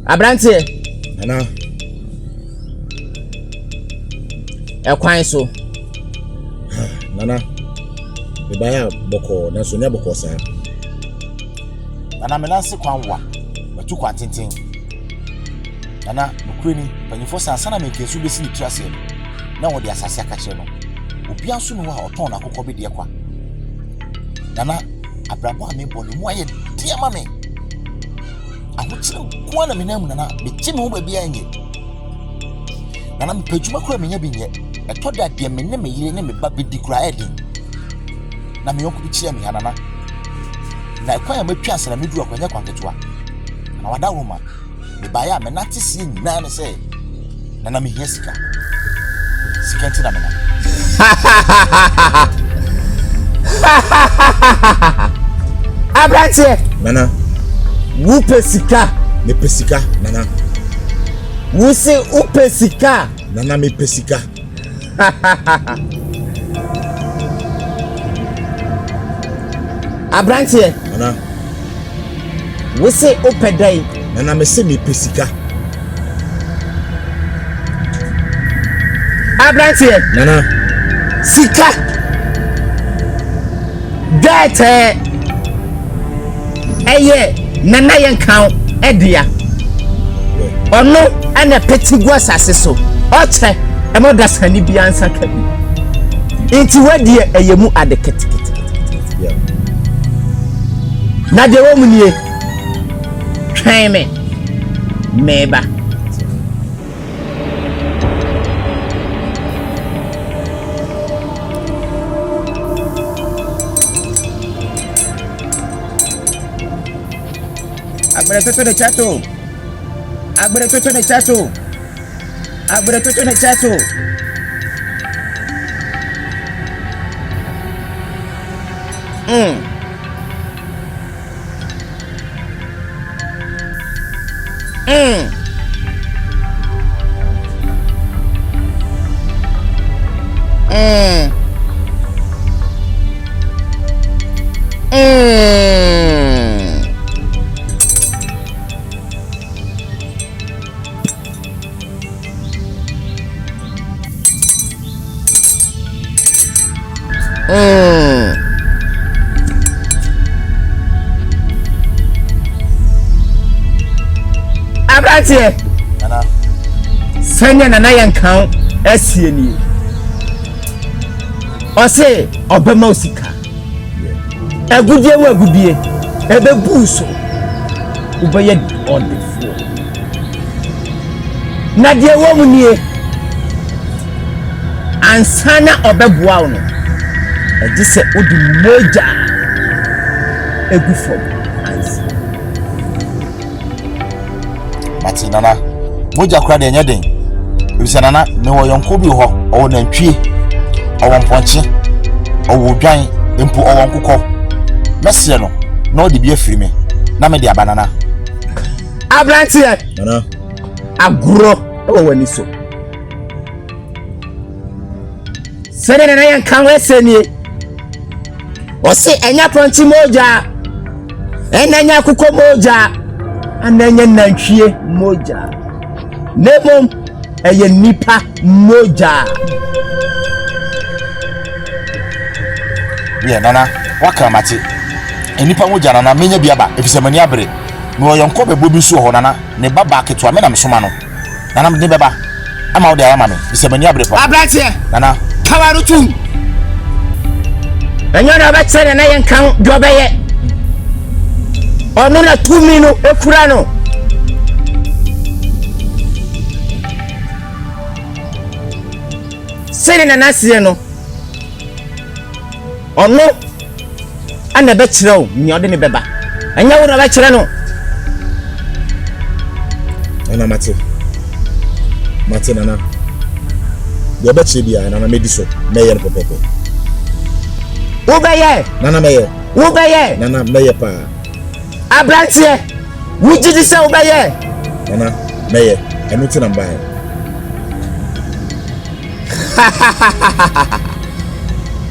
Abrante. Nana. Ekwan so. Nana. Me baya boko na so nya boko sa. Nana me nanse kwan wa. Batu kwa tenten. Nana nokure ni panyifo sansa na me kesu besi ni triase na wo de asase aka kire no. Obi anso no wa oton na kokko be de kwa. Nana abrabo ame bonu mu aye de ma me. Ahokyere kwa na me nam nana me kyeme wo ba bia anye. Nana me pajuma kura me nya bi nye. Eto da de me ne me yire ne me ba be di kura edin. Na me yonko bi kire me hanana. Na kwa ya matwa asana me duru akwanya kwanketwa. Na wada wo ma. Me baya me nati si nyina ne se. Nana me hia sika. Sika ntina me na. Abrante. Nana. Wupe sika. Me pesika nana. Wuse upe sika. Nana me pesika. Abrante. Nana. Wuse upe dai. Nana me se me pesika. Abrante. Nana. Sika. Date. Eye nana yen kan edia. Ono ana petigu asase so. Oche emo dasani bi ansa kabi. Inti wadie eyemu adeketiketi. Yeah. Na de wo munie. Twan me. Meba. Agbere toto ne chato. Agbere toto ne chato. Agbere toto ne chato. Abrante. Nana. Senya nana yan kan asie ni. Ose obema osika. Agudie wo agudie. Ebe buso. Ubeye odefo. Na die wo munie. Ansana obeboa wo no. Edi se odi moja. Egufo. Mati nana. Moja kura de nyeden. Ebisa nana me wo yonko bi ho. O nantwie. O mponche. O dwan empo o nkokọ. Mesre no. Na odi bi afiri me. Na me de abanana. Abrante. Nana. Aguro o wani so. Sere na yan kan wesenie. O se enya pronti moja. Enya kuko moja. Ananya nantwie moja. Nemom eye nipa moja. Yeah, nana. Waka mati. Enipa moja nana menya biaba. Efise mani abre. Me wo yonko bebo bi so ho nana. Ne baba keto me na me soma no. Nana me beba. Ama wo de ayama me. Efise mani abre pa. Abrante. Nana. Kawarutum. Enyo na ba tsere na yen kan dobeye. Ono na 2 minu ekura no. Sere na nasiye no. Ono ana be kire o ni ode ne beba. Enya wo na ba kire no. Nana mati. Mati nana. Yo be kire bia nana me di so. Me ye no pepepe. Wo be ye. Nana me ye. Wo be ye. Nana me ye pa. Abrante. Wo jidi se wo be ye. Nana me ye. Enu ti na mbae.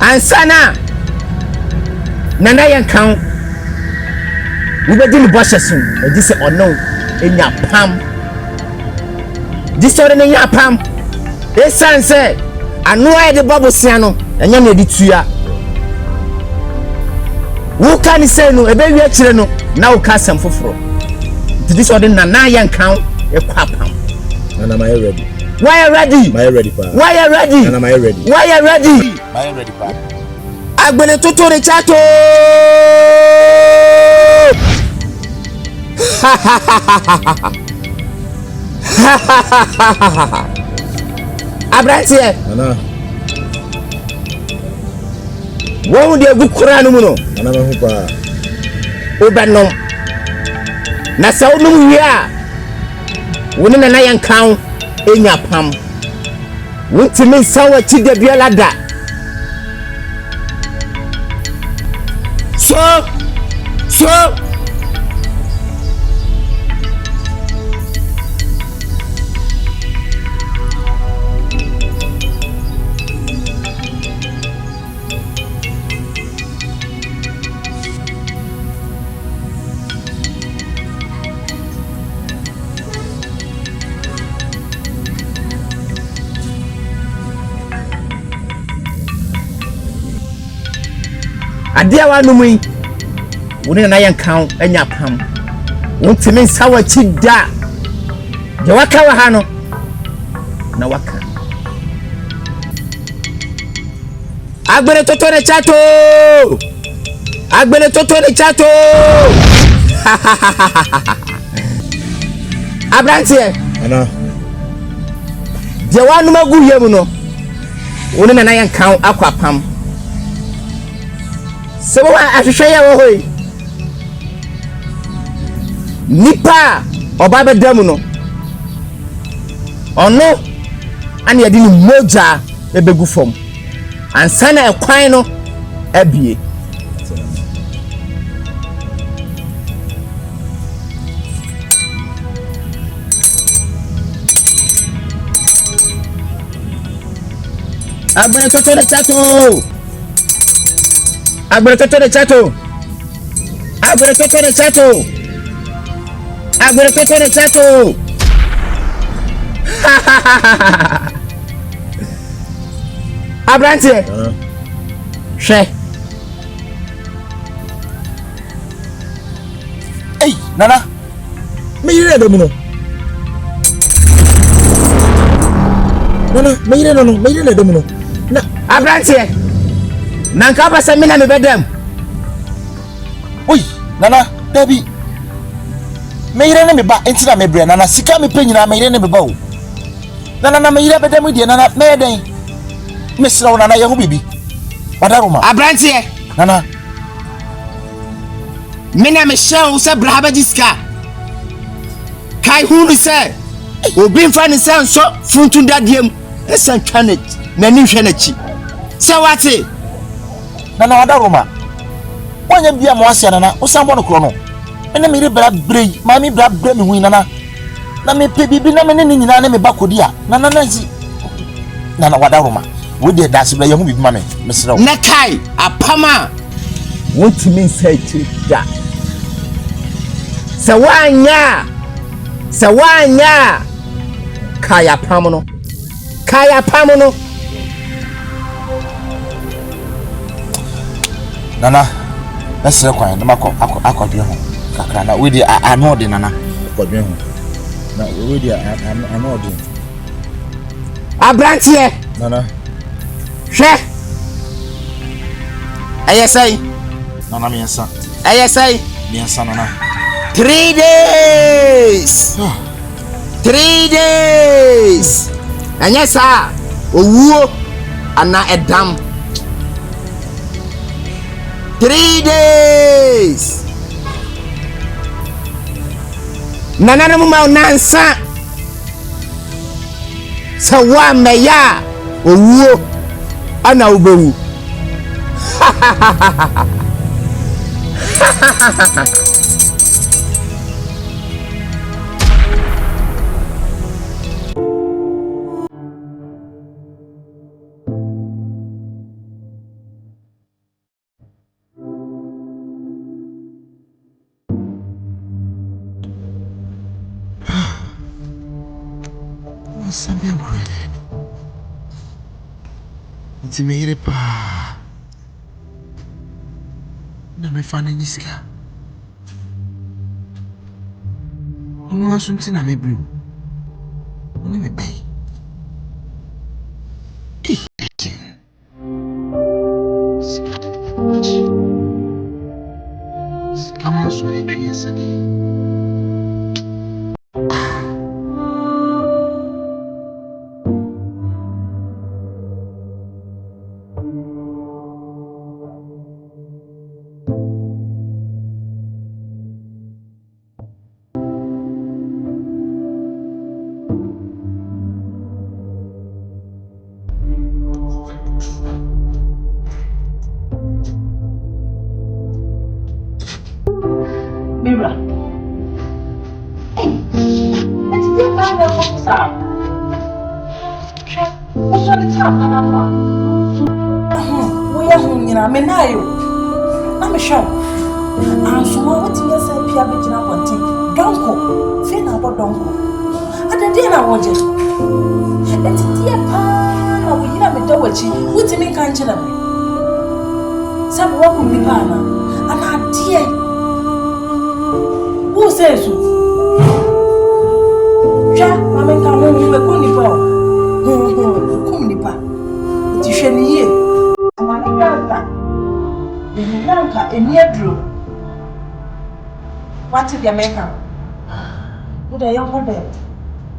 Ansana. Nana yan kan. Wo be di ni boshesun. E di se ono enya pam. this one ne nya pam e sanse anu aye de bobosia no enya na edi tua wo ka ni say no ebe wi akire no na wo ka asem foforo this one na yan kan e kwa pam Nana, am I ready? Why are ready? Am I ready, pa? Why are ready? Nana, am I ready? Why are ready? Am I ready, pa? Agbele toto de chato. Abrantie. Nana. Wo de gu kura no mu no. Nana, ma hu pa. Obenom. Na sa onum wi a. Woni na yan kan enya pam. Wontimi sawa chi de biala da. So adia wa no mu woni na yan kan anya pam wontimi sawa chi da je waka wa ha no na waka agbere toto ne chato abrantie Nana. je wa no magu yemu no woni na yan kan akwa pam se wo ahwehwe ya wo hoi nipa oba bedam no ono ani ade ni moja ebegu fom ansana ekwan no abie agbere toto de chato Abrantie she Hey, Nana. Me yire do mu no. Nana, me yire do mu no. Na abrantie nanka ba se me na me bedam. Oi, Nana, Debbie. Me yire ne me ba entina me bre Nana, sika me penyina me yire ne me ba o. Nana me yire bedam die Nana, me den. Me sira Nana ye ho bibi. Wadaroma. Abrantie Nana. me na me show se braba diska. Kai hu ni se obi mfa ni se nso funtu dadiem esan twanet na ni hwe na chi. Se wate Nana wadaroma. Wanya bia mo asia Nana, usan bo no kro no. Ene me yire bra brei, ma mi bra me hu Nana. Na me pe bibi na me ne nyina na me bakodi a. Nana nazi. Nana wadaroma. We dey dash bla ye hu bibi ma me. Me sira wo. na kai apama wontimi nsa chi da. Se wanya kaya pam no Nana, let's say kwan na akwadwe ho kakra na we dey ano de Nana akwadwe ho na we dey ano de abrantie Nana hwe ayesai Nana me yesa Nana 3 days 3 days anyesa owuo ana edam 3 days Nana mu ma nansa sawa meya owuo ana ubewu Sabe agora. Nti me yere pa. Na me fa na nisika. Ono asunti na me blu. Ono me pay. Kama so e pesa. Mira. It's the kind of sound. What's on the top? We are home in a menayo. I'm a show. I'm so what you say, Pia Bettina Ponti. Donko, Fina about Donko. At the dinner, watch it. It's dear Pana, we hear me do what you would make Angela. Some walk with me, Pana, and I dear. Who says so? Ja, mama come home with Kunipa. Kunipa. It's Shani. Manica. The Nanka in Yedru. What is the American? Would I young mother?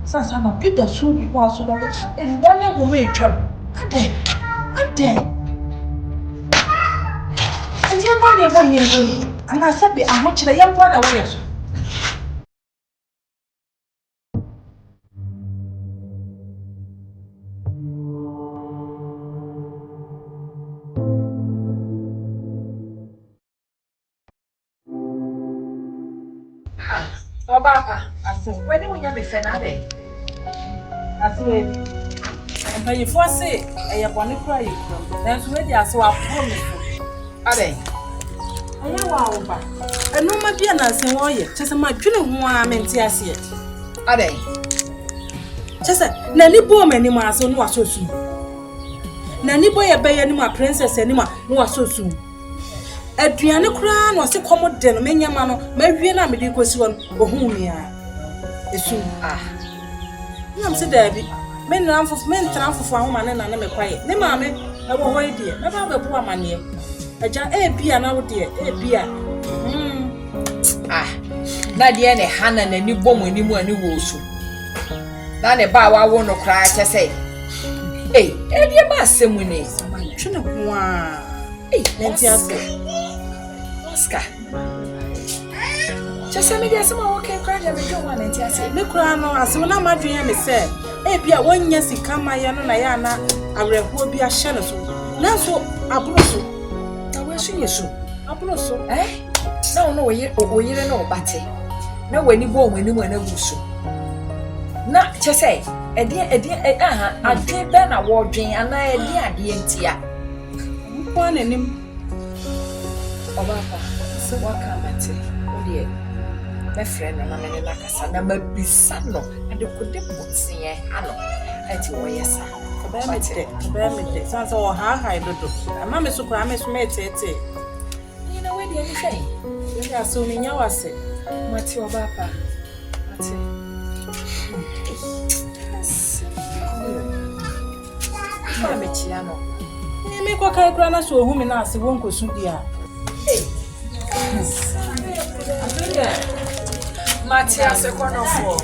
Sasana, get the soup you want so that and one will wait. A day. And your money one year. And I said, I'm much the young one away. Obapa, when you have a Fenade, I say, and when you foresee a Yaponi cry, that's where they are so promise. Are they? I know, and no, my dear Nancy Warrior, just a my dream who I meant to see it. Are they? Just a Nanny Boom anymore, so no, so soon. Nanny boy, a bay anymore, princess anymore, no, so soon. Adriana Crown was a common den, many a man, maybe an ambiguous one, or whom we are. Soon, I'm so Debbie. Men run for men, transfer for a woman and I'm a quiet. No, mammy, I will wait dear, never have a poor man here. A jar, a beer, now dear, a beer. Nadia and a hand and a new bomb when you were new wool. Then a bow, I won't cry, I say. Hey, and your mass, some winning. Hey, Oscar. Just send me there some more can cry every one and just say, look around as soon as my dream is said. Eh, be a 1 year to come my Yana, I will be a shadow. Now so, I broso. I will see you soon. I broso, eh? No, you don't know, Batty. No, when you go when you went a wusso. Not just say, a dear, I did Ben a war dream and I dear dear. One and him. Oh, Papa, so what can I say? Oh, dear, my friend, and I'm in a casa, and I'm a bisano, and you could put sing a halo at your yes, bear me, sounds all high, Dodo. And Mamma so promise made it. You know where the anything? You are so in your say, what's your papa? What's it? I'm a chiano. Make what kind of grana so whom and ask won't go soon, dear. Matthias, a corner of 4.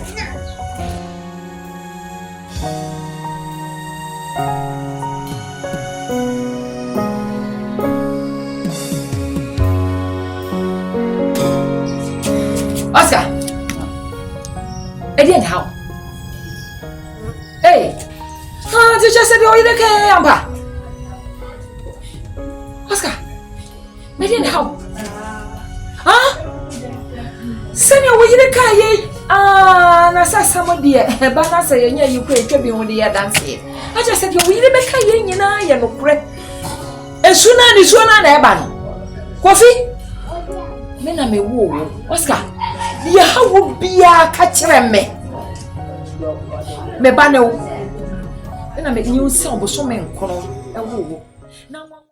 Oscar, again, how? Hey, you just said you're in the camper. Oscar, again, how? Huh? Send you in the car, Nasa, somebody, Bana say, you create to be on the dancing. I just said, you're in the car, you know, correct. As soon as you saw an ebon. Coffee? Men are me woo, Oscar. Yeah, how would be a catcher me? Me ba ne wo. Na me nyi wo si oboso me nkono. E wo wo.